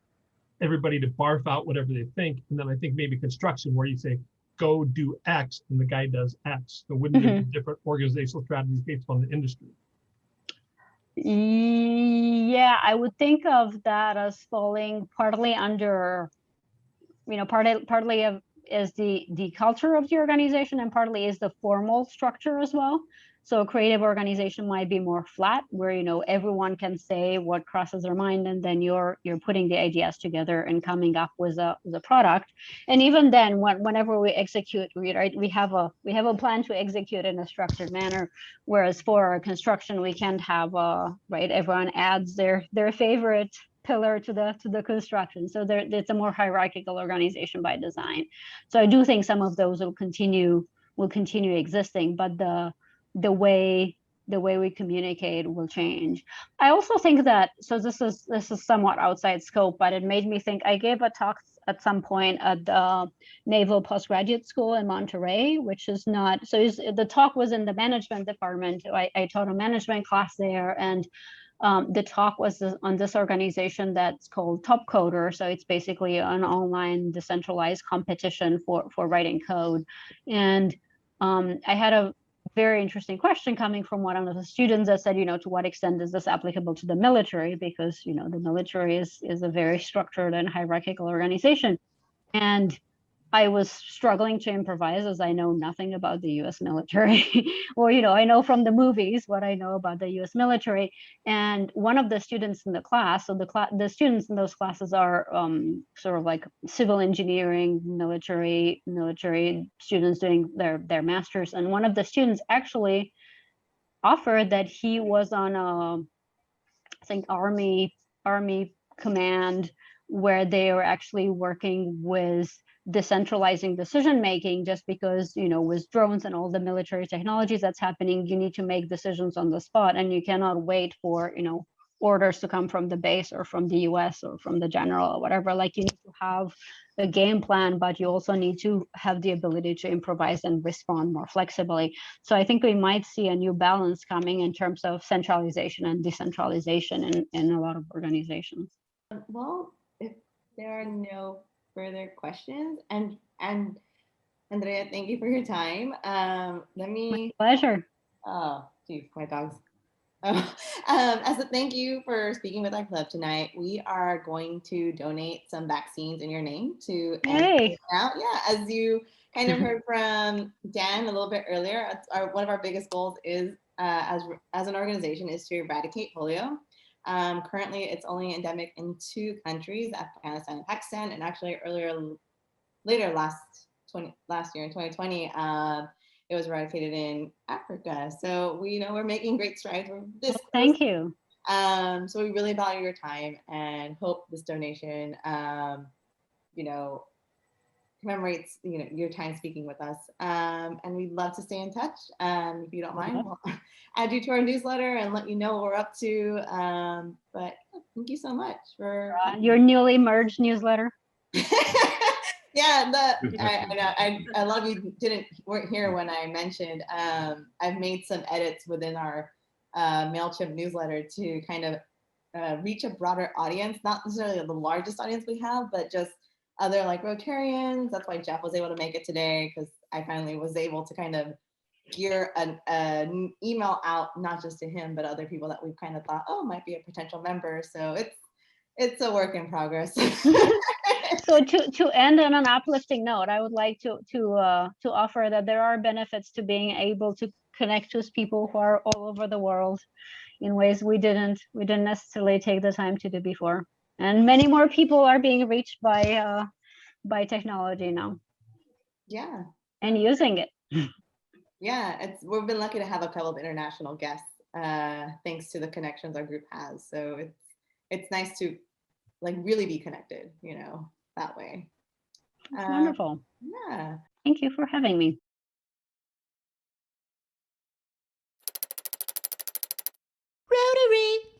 everybody to barf out whatever they think. And then I think maybe construction where you say, go do X, and the guy does X. So wouldn't there be different organizational strategies based on the industry? Yeah, I would think of that as falling partly under, partly is the culture of the organization, and partly is the formal structure as well. So a creative organization might be more flat, where everyone can say what crosses their mind, and then you're putting the ideas together and coming up with a product. And even then, whenever we execute, we have a plan to execute in a structured manner. Whereas for construction, we can't have everyone adds their favorite pillar to the construction. So it's a more hierarchical organization by design. So I do think some of those will continue existing, but the way we communicate will change. I also think that, so this is somewhat outside scope, but it made me think. I gave a talk at some point at the Naval Postgraduate School in Monterey, which is not, so the talk was in the management department. I taught a management class there, and the talk was on this organization that's called Top Coder. So it's basically an online decentralized competition for writing code. And I had a very interesting question coming from one of the students that said, to what extent is this applicable to the military? Because, the military is a very structured and hierarchical organization. And I was struggling to improvise as I know nothing about the US military. Or, I know from the movies what I know about the US military. And one of the students in the class, so the students in those classes are sort of like civil engineering, military students doing their masters. And one of the students actually offered that he was on I think army command, where they are actually working with decentralizing decision making, just because with drones and all the military technologies that's happening, you need to make decisions on the spot, and you cannot wait for orders to come from the base or from the US or from the general or whatever. Like, you need to have a game plan, but you also need to have the ability to improvise and respond more flexibly. So I think we might see a new balance coming in terms of centralization and decentralization in a lot of organizations. Well, if there are no further questions, and Andrea, thank you for your time. Let me. My pleasure. Oh, geez, my dogs. As a thank you for speaking with our club tonight, we are going to donate some vaccines in your name to Yay. out. Yeah, as you kind of heard from Dan a little bit earlier, one of our biggest goals is as an organization is to eradicate polio. Currently, it's only endemic in 2 countries, Afghanistan and Pakistan, and actually later last year in 2020, it was eradicated in Africa. So we're making great strides. Thank you. So we really value your time and hope this donation, commemorates your time speaking with us. And we'd love to stay in touch. If you don't mind, we'll add you to our newsletter and let you know what we're up to. But thank you so much for your newly merged newsletter. Yeah, I love you weren't here when I mentioned I've made some edits within our MailChimp newsletter to kind of reach a broader audience, not necessarily the largest audience we have, but just other like Rotarians. That's why Jeff was able to make it today, because I finally was able to kind of gear an email out, not just to him, but other people that we've kind of thought, might be a potential member. So it's a work in progress. So to end on an uplifting note, I would like to offer that there are benefits to being able to connect with people who are all over the world in ways we didn't necessarily take the time to do before. And many more people are being reached by technology now. Yeah. And using it. Yeah, we've been lucky to have a couple of international guests, thanks to the connections our group has. So it's nice to like really be connected, that way. That's wonderful. Yeah. Thank you for having me. Rotary.